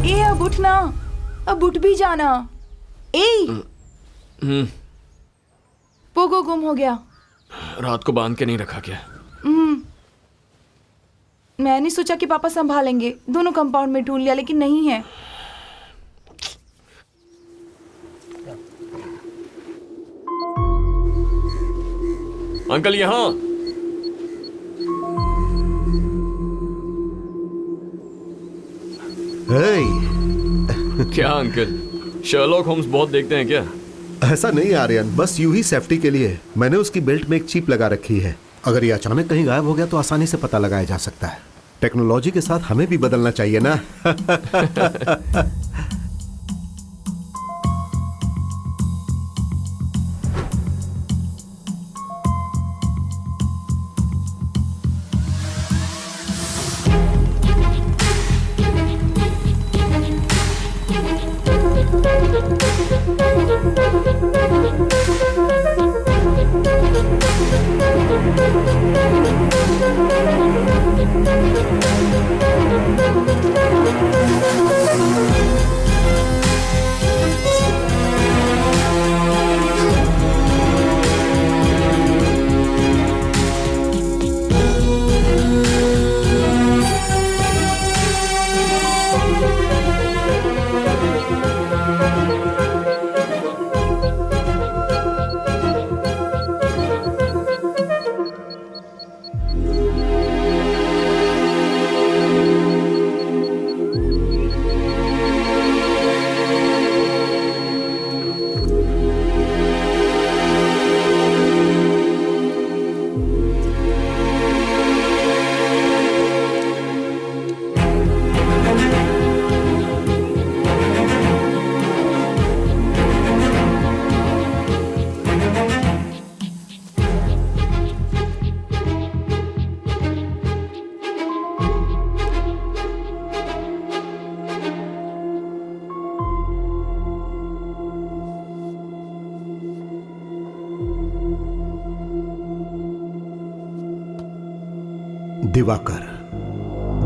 ए अब उठना, अब उठ भी जाना। ए पोगो गुम हो गया। रात को बांध के नहीं रखा क्या? मैंने सोचा कि पापा संभालेंगे, दोनों कंपाउंड में ढूंढ लिया लेकिन नहीं है। अंकल यहाँ। क्या अंकल, शर्लॉक होम्स बहुत देखते हैं क्या? ऐसा नहीं आर्यन, बस यूं ही सेफ्टी के लिए मैंने उसकी बेल्ट में एक चिप लगा रखी है। अगर ये अचानक कहीं गायब हो गया तो आसानी से पता लगाया जा सकता है। टेक्नोलॉजी के साथ हमें भी बदलना चाहिए ना।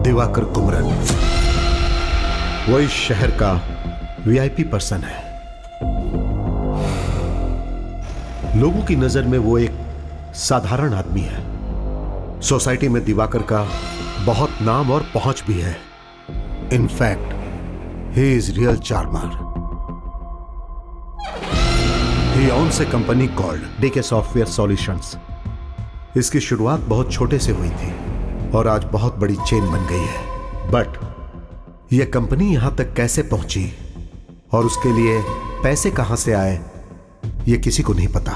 दिवाकर कुमरन, वो इस शहर का वीआईपी पर्सन है। लोगों की नजर में वो एक साधारण आदमी है। सोसाइटी में दिवाकर का बहुत नाम और पहुंच भी है। In fact he is real charmer. He owns a company called DK software solutions. इसकी शुरुआत बहुत छोटे से हुई थी और आज बहुत बड़ी चेन बन गई है। बट यह कंपनी यहां तक कैसे पहुंची और उसके लिए पैसे कहां से आए, यह किसी को नहीं पता।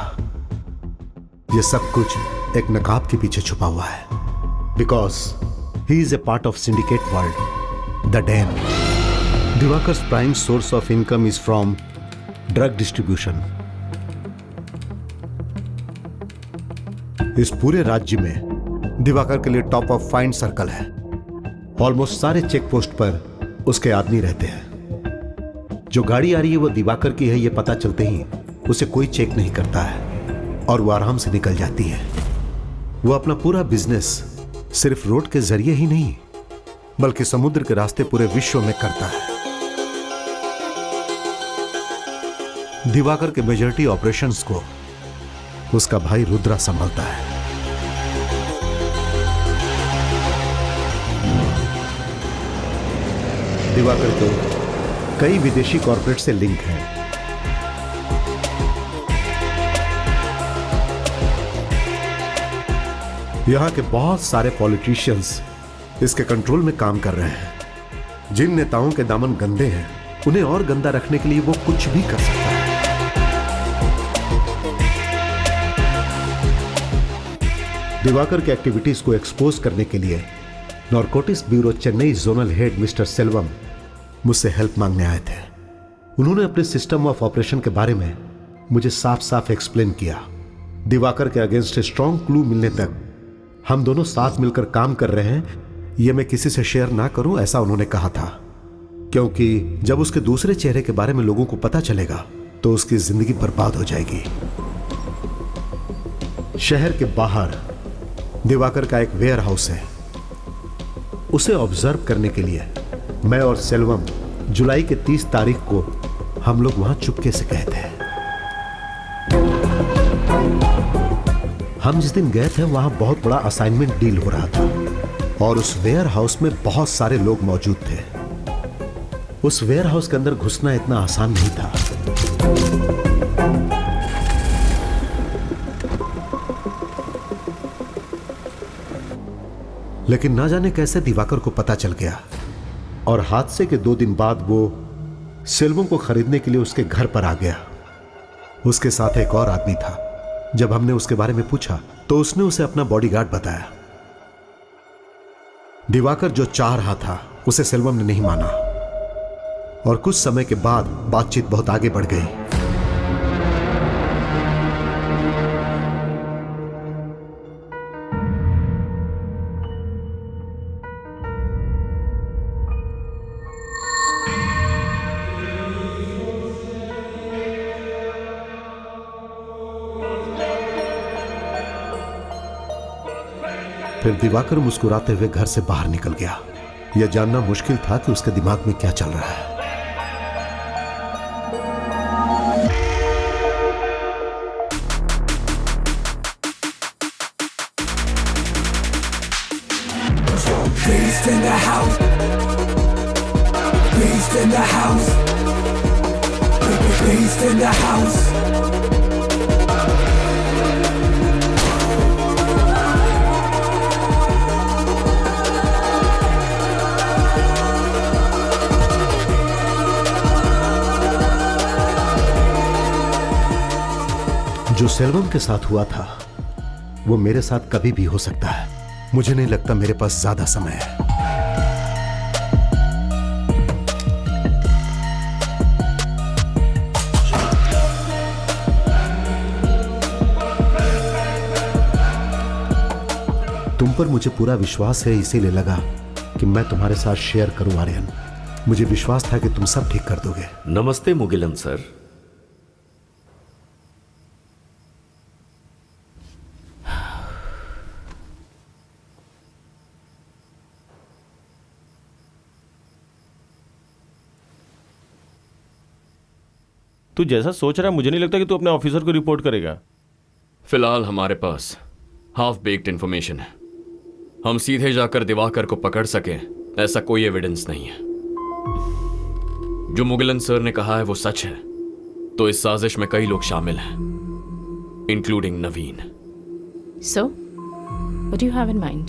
यह सब कुछ एक नकाब के पीछे छुपा हुआ है। Because he is a part of syndicate world, the don. Diwakar's prime source of income is from drug distribution. इस पूरे राज्य में दिवाकर के लिए टॉप ऑफ फाइंड सर्कल है। ऑलमोस्ट सारे चेक पोस्ट पर उसके आदमी रहते हैं। जो गाड़ी आ रही है वो दिवाकर की है, ये पता चलते ही उसे कोई चेक नहीं करता है और वो आराम से निकल जाती है। वो अपना पूरा बिजनेस सिर्फ रोड के जरिए ही नहीं बल्कि समुद्र के रास्ते पूरे विश्व में करता है। दिवाकर के मेजॉरिटी ऑपरेशंस को उसका भाई रुद्रा संभालता है। दिवाकर को कई विदेशी कॉर्पोरेट से लिंक है। यहां के बहुत सारे पॉलिटिशियंस इसके कंट्रोल में काम कर रहे हैं। जिन नेताओं के दामन गंदे हैं उन्हें और गंदा रखने के लिए वो कुछ भी कर सकता है। दिवाकर के एक्टिविटीज को एक्सपोज करने के लिए narcotics bureau Chennai zonal head mister Selvam मुझसे हेल्प मांगने आए थे। उन्होंने अपने सिस्टम ऑफ ऑपरेशन के बारे में मुझे साफ साफ एक्सप्लेन किया। दिवाकर के अगेंस्ट स्ट्रॉन्ग क्लू मिलने तक हम दोनों साथ मिलकर काम कर रहे हैं, यह मैं किसी से शेयर ना करूं, ऐसा उन्होंने कहा था। क्योंकि जब उसके दूसरे चेहरे के बारे में लोगों को पता चलेगा तो उसकी जिंदगी बर्बाद हो जाएगी। शहर के बाहर दिवाकर का एक वेयर हाउस है। उसे ऑब्जर्व करने के लिए मैं और सेल्वम जुलाई के 30 तारीख को हम लोग वहां चुपके से गए थे। हम जिस दिन गए थे वहां बहुत बड़ा असाइनमेंट डील हो रहा था और उस वेयर हाउस में बहुत सारे लोग मौजूद थे। उस वेयर हाउस के अंदर घुसना इतना आसान नहीं था। लेकिन ना जाने कैसे दिवाकर को पता चल गया और हादसे के 2 दिन बाद वो सेल्वम को खरीदने के लिए उसके घर पर आ गया। उसके साथ एक और आदमी था। जब हमने उसके बारे में पूछा तो उसने उसे अपना बॉडीगार्ड बताया। दिवाकर जो चाह रहा था उसे सेल्वम ने नहीं माना और कुछ समय के बाद बातचीत बहुत आगे बढ़ गई। फिर दिवाकर मुस्कुराते हुए घर से बाहर निकल गया। यह जानना मुश्किल था कि उसके दिमाग में क्या चल रहा है। Beast in the house. Beast in the house. Beast in the house. जो सेल्वम के साथ हुआ था वो मेरे साथ कभी भी हो सकता है। मुझे नहीं लगता मेरे पास ज्यादा समय है। तुम पर मुझे पूरा विश्वास है, इसीलिए लगा कि मैं तुम्हारे साथ शेयर करूं आर्यन। मुझे विश्वास था कि तुम सब ठीक कर दोगे। नमस्ते मुगिलन सर। तू जैसा सोच रहा है मुझे नहीं लगता कि तू अपने ऑफिसर को रिपोर्ट करेगा। फिलहाल हमारे पास हाफ बेक्ड इंफॉर्मेशन है। हम सीधे जाकर दिवाकर को पकड़ सके ऐसा कोई एविडेंस नहीं है। जो मुगिलन सर ने कहा है वो सच है तो इस साजिश में कई लोग शामिल हैं, including Naveen. So, what do you have in mind?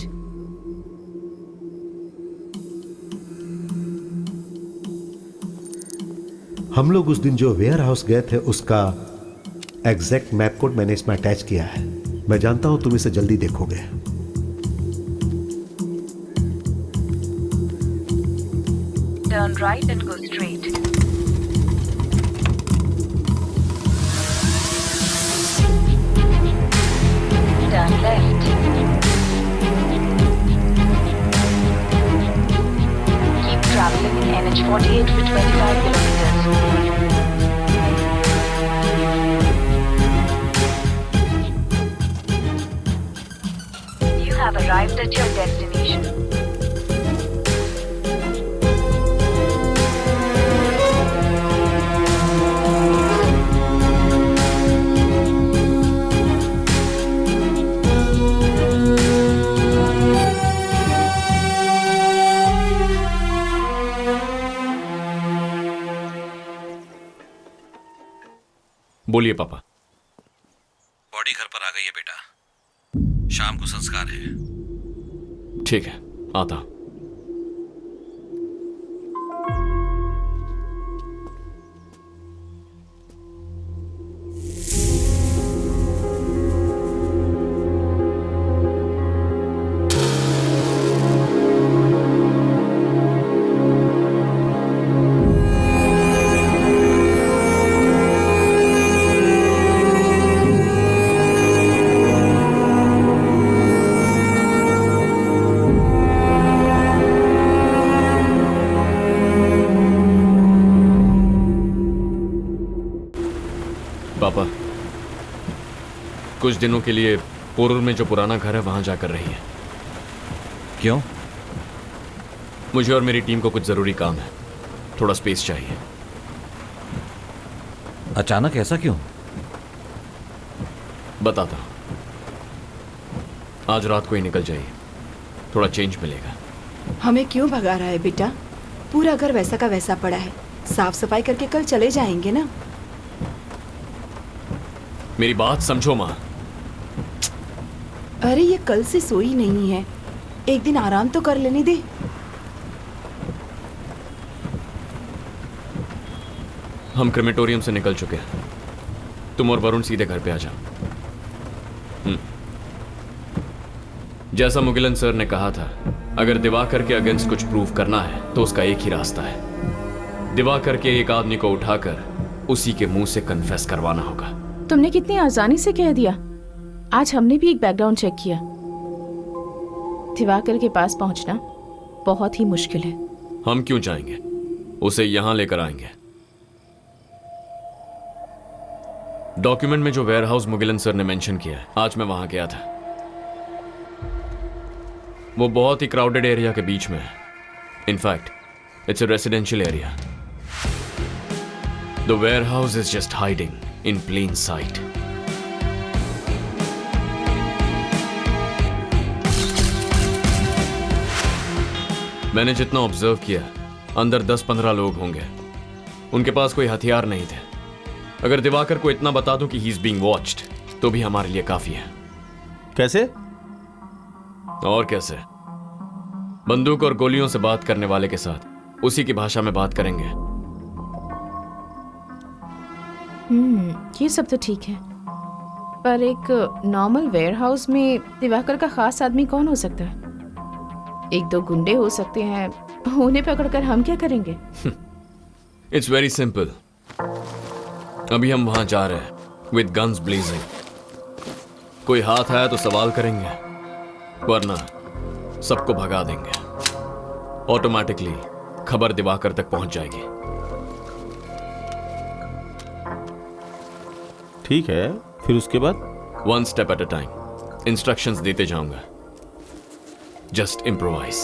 हम लोग उस दिन जो वेयर हाउस गए थे उसका एग्जैक्ट मैप कोड मैंने इसमें अटैच किया है। मैं जानता हूं तुम इसे जल्दी देखोगे। Turn right and go straight. Turn left. Keep traveling in NH 48 for 25 kilometers. You have arrived at your destination. बोलिए पापा। बॉडी घर पर आ गई है बेटा। शाम को संस्कार है। ठीक है, आता। पापा, कुछ दिनों के लिए पोरूर में जो पुराना घर है वहां जाकर रही है। क्यों? मुझे और मेरी टीम को कुछ जरूरी काम है। थोड़ा स्पेस चाहिए। अचानक ऐसा क्यों? बताता हूं। आज रात को ही निकल जाइए, थोड़ा चेंज मिलेगा। हमें क्यों भगा रहा है बेटा? पूरा घर वैसा का वैसा पड़ा है, साफ सफाई करके कल चले जाएंगे ना। मेरी बात समझो माँ। अरे ये कल से सोई नहीं है, एक दिन आराम तो कर लेने दे। हम क्रेमेटोरियम से निकल चुके हैं, तुम और वरुण सीधे घर पे आ जाओ। जैसा मुगिलन सर ने कहा था, अगर दिवाकर के अगेंस्ट कुछ प्रूव करना है तो उसका एक ही रास्ता है, दिवाकर के एक आदमी को उठाकर उसी के मुंह से कन्फेस करवाना होगा। तुमने कितनी आसानी से कह दिया। आज हमने भी एक बैकग्राउंड चेक किया। दिवाकर के पास पहुंचना बहुत ही मुश्किल है। हम क्यों जाएंगे, उसे यहां लेकर आएंगे। डॉक्यूमेंट में जो वेयरहाउस मुगिलन सर ने मेंशन किया है, आज मैं वहां गया था। वो बहुत ही क्राउडेड एरिया के बीच में है। In fact it's a residential area. The warehouse is just hiding in plain sight. मैंने जितना ऑब्जर्व किया, अंदर 10-15 लोग होंगे। उनके पास कोई हथियार नहीं थे। अगर दिवाकर को इतना बता दूं कि ही इज बीइंग वॉच्ड, तो भी हमारे लिए काफी है। कैसे? और कैसे? बंदूक और गोलियों से बात करने वाले के साथ उसी की भाषा में बात करेंगे। ये सब तो ठीक है, पर एक नॉर्मल वेयरहाउस में दिवाकर का खास आदमी कौन हो सकता है? 1-2 गुंडे हो सकते हैं, उन्हें पकड़कर हम क्या करेंगे? It's very simple. अभी हम वहां जा रहे हैं विद गन्स ब्लेजिंग। कोई हाथ आया तो सवाल करेंगे, वरना सबको भगा देंगे। ऑटोमेटिकली खबर दिवाकर तक पहुंच जाएगी। ठीक है, फिर उसके बाद? 1 step at a time. Instructions देते जाऊंगा। Just improvise.